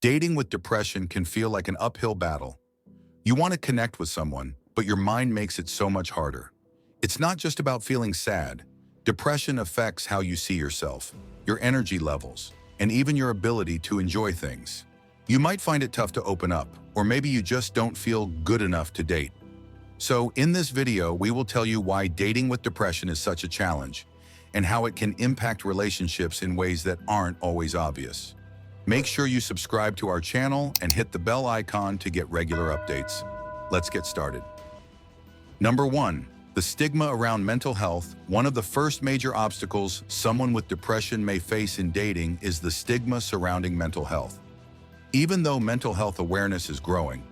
Dating with depression can feel like an uphill battle. You want to connect with someone, but your mind makes it so much harder. It's not just about feeling sad. Depression affects how you see yourself, your energy levels, and even your ability to enjoy things. You might find it tough to open up, or maybe you just don't feel good enough to date. So in this video, we will tell you why dating with depression is such a challenge, and how it can impact relationships in ways that aren't always obvious. Make sure you subscribe to our channel and hit the bell icon to get regular updates. Let's get started. Number 1. The stigma around mental health. One of the first major obstacles someone with depression may face in dating is the stigma surrounding mental health. Even though mental health awareness is growing,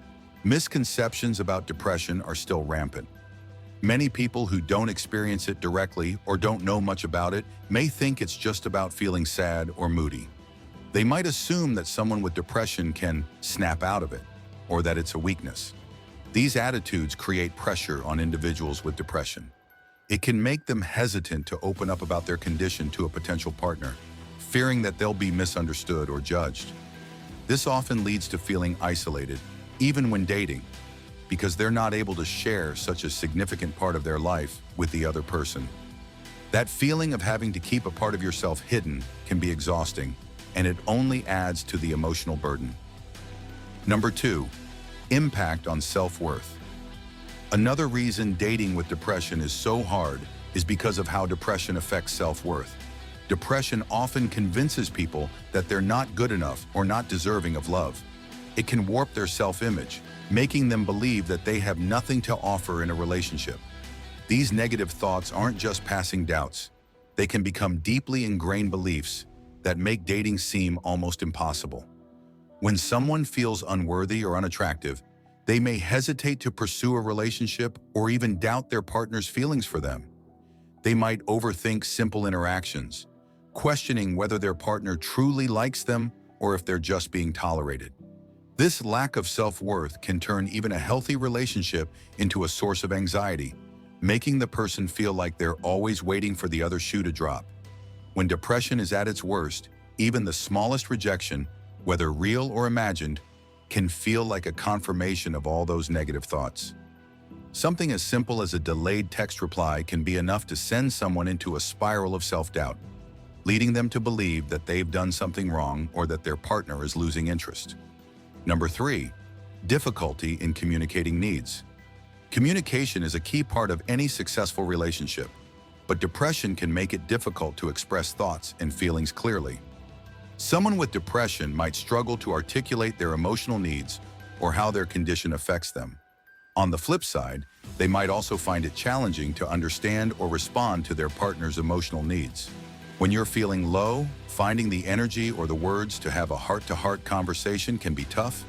misconceptions about depression are still rampant. Many people who don't experience it directly or don't know much about it may think it's just about feeling sad or moody. They might assume that someone with depression can snap out of it, or that it's a weakness. These attitudes create pressure on individuals with depression. It can make them hesitant to open up about their condition to a potential partner, fearing that they'll be misunderstood or judged. This often leads to feeling isolated, even when dating, because they're not able to share such a significant part of their life with the other person. That feeling of having to keep a part of yourself hidden can be exhausting, and it only adds to the emotional burden. Number 2. Impact on self-worth. Another reason dating with depression is so hard is because of how depression affects self-worth. Depression often convinces people that they're not good enough or not deserving of love. It can warp their self-image, making them believe that they have nothing to offer in a relationship. These negative thoughts aren't just passing doubts. They can become deeply ingrained beliefs that make dating seem almost impossible. When someone feels unworthy or unattractive, they may hesitate to pursue a relationship or even doubt their partner's feelings for them. They might overthink simple interactions, questioning whether their partner truly likes them or if they're just being tolerated. This lack of self-worth can turn even a healthy relationship into a source of anxiety, making the person feel like they're always waiting for the other shoe to drop. When depression is at its worst, even the smallest rejection, whether real or imagined, can feel like a confirmation of all those negative thoughts. Something as simple as a delayed text reply can be enough to send someone into a spiral of self-doubt, leading them to believe that they've done something wrong or that their partner is losing interest. Number 3. Difficulty in communicating needs. Communication is a key part of any successful relationship, but depression can make it difficult to express thoughts and feelings clearly. Someone with depression might struggle to articulate their emotional needs or how their condition affects them. On the flip side, they might also find it challenging to understand or respond to their partner's emotional needs. When you're feeling low, finding the energy or the words to have a heart-to-heart conversation can be tough.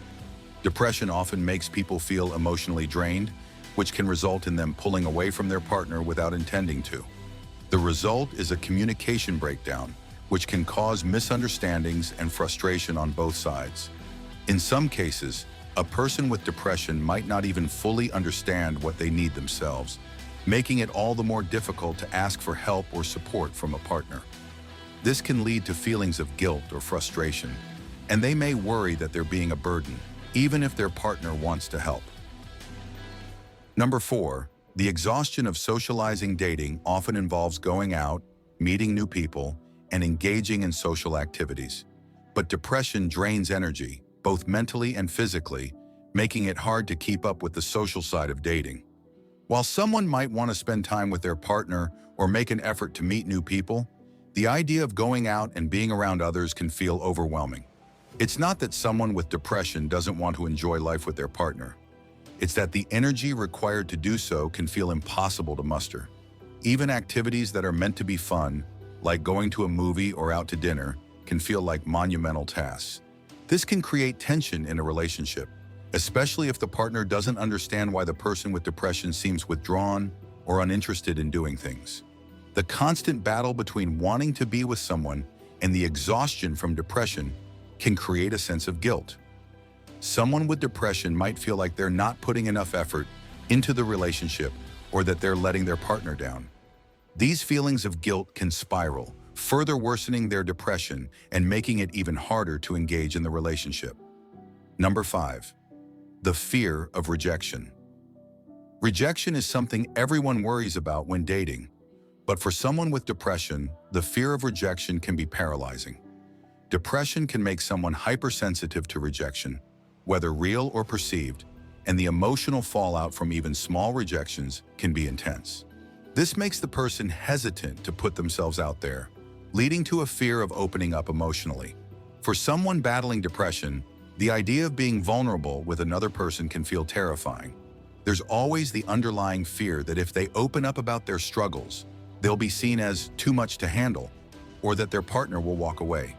Depression often makes people feel emotionally drained, which can result in them pulling away from their partner without intending to. The result is a communication breakdown, which can cause misunderstandings and frustration on both sides. In some cases, a person with depression might not even fully understand what they need themselves, making it all the more difficult to ask for help or support from a partner. This can lead to feelings of guilt or frustration, and they may worry that they're being a burden, even if their partner wants to help. Number 4. The exhaustion of socializing. Dating often involves going out, meeting new people, and engaging in social activities. But depression drains energy, both mentally and physically, making it hard to keep up with the social side of dating. While someone might want to spend time with their partner or make an effort to meet new people, the idea of going out and being around others can feel overwhelming. It's not that someone with depression doesn't want to enjoy life with their partner. It's that the energy required to do so can feel impossible to muster. Even activities that are meant to be fun, like going to a movie or out to dinner, can feel like monumental tasks. This can create tension in a relationship, especially if the partner doesn't understand why the person with depression seems withdrawn or uninterested in doing things. The constant battle between wanting to be with someone and the exhaustion from depression can create a sense of guilt. Someone with depression might feel like they're not putting enough effort into the relationship or that they're letting their partner down. These feelings of guilt can spiral, further worsening their depression and making it even harder to engage in the relationship. Number 5. The fear of rejection. Rejection is something everyone worries about when dating, but for someone with depression, the fear of rejection can be paralyzing. Depression can make someone hypersensitive to rejection, whether real or perceived, and the emotional fallout from even small rejections can be intense. This makes the person hesitant to put themselves out there, leading to a fear of opening up emotionally. For someone battling depression, the idea of being vulnerable with another person can feel terrifying. There's always the underlying fear that if they open up about their struggles, they'll be seen as too much to handle, or that their partner will walk away.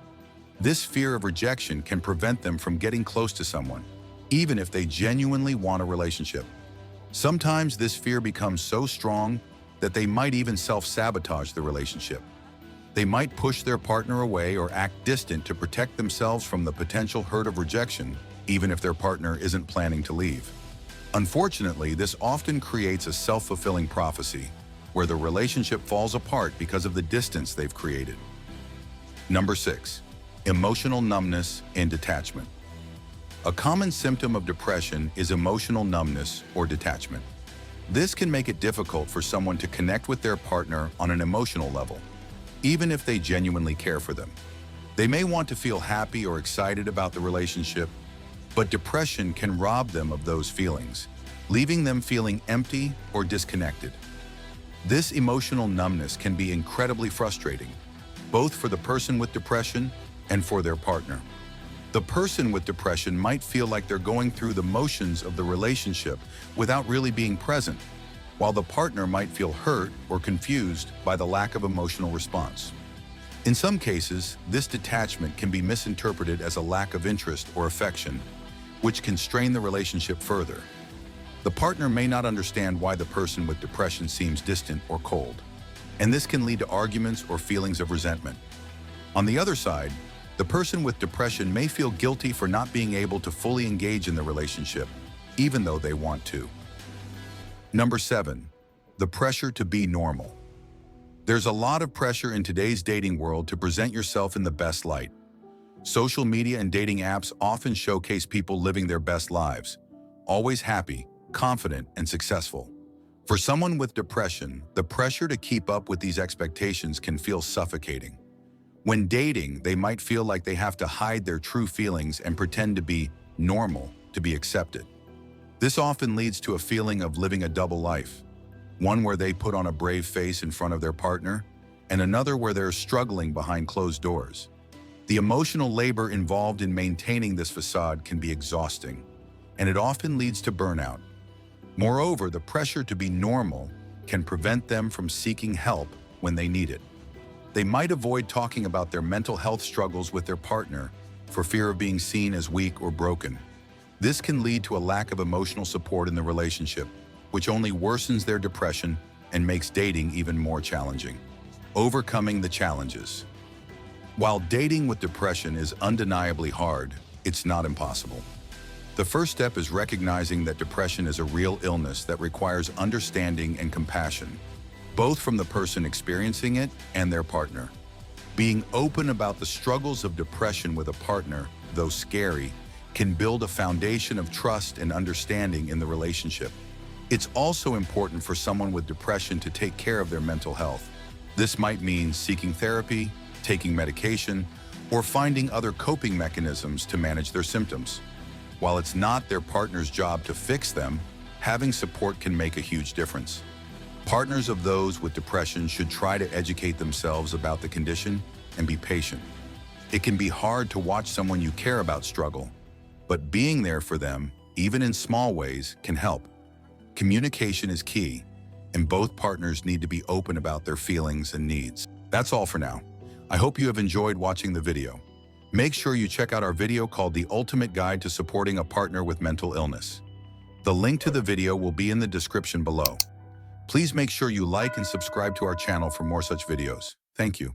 This fear of rejection can prevent them from getting close to someone, even if they genuinely want a relationship. Sometimes this fear becomes so strong that they might even self-sabotage the relationship. They might push their partner away or act distant to protect themselves from the potential hurt of rejection, even if their partner isn't planning to leave. Unfortunately, this often creates a self-fulfilling prophecy, where the relationship falls apart because of the distance they've created. Number 6. Emotional numbness and detachment. A common symptom of depression is emotional numbness or detachment. This can make it difficult for someone to connect with their partner on an emotional level, even if they genuinely care for them. They may want to feel happy or excited about the relationship, but depression can rob them of those feelings, leaving them feeling empty or disconnected. This emotional numbness can be incredibly frustrating, both for the person with depression and for their partner. The person with depression might feel like they're going through the motions of the relationship without really being present, while the partner might feel hurt or confused by the lack of emotional response. In some cases, this detachment can be misinterpreted as a lack of interest or affection, which can strain the relationship further. The partner may not understand why the person with depression seems distant or cold, and this can lead to arguments or feelings of resentment. On the other side, the person with depression may feel guilty for not being able to fully engage in the relationship, even though they want to. Number 7. The pressure to be normal. There's a lot of pressure in today's dating world to present yourself in the best light. Social media and dating apps often showcase people living their best lives, always happy, confident, and successful. For someone with depression, the pressure to keep up with these expectations can feel suffocating. When dating, they might feel like they have to hide their true feelings and pretend to be normal to be accepted. This often leads to a feeling of living a double life, one where they put on a brave face in front of their partner, and another where they're struggling behind closed doors. The emotional labor involved in maintaining this facade can be exhausting, and it often leads to burnout. Moreover, the pressure to be normal can prevent them from seeking help when they need it. They might avoid talking about their mental health struggles with their partner for fear of being seen as weak or broken. This can lead to a lack of emotional support in the relationship, which only worsens their depression and makes dating even more challenging. Overcoming the challenges. While dating with depression is undeniably hard, it's not impossible. The first step is recognizing that depression is a real illness that requires understanding and compassion, both from the person experiencing it and their partner. Being open about the struggles of depression with a partner, though scary, can build a foundation of trust and understanding in the relationship. It's also important for someone with depression to take care of their mental health. This might mean seeking therapy, taking medication, or finding other coping mechanisms to manage their symptoms. While it's not their partner's job to fix them, having support can make a huge difference. Partners of those with depression should try to educate themselves about the condition and be patient. It can be hard to watch someone you care about struggle, but being there for them, even in small ways, can help. Communication is key, and both partners need to be open about their feelings and needs. That's all for now. I hope you have enjoyed watching the video. Make sure you check out our video called The Ultimate Guide to Supporting a Partner with Mental Illness. The link to the video will be in the description below. Please make sure you like and subscribe to our channel for more such videos. Thank you.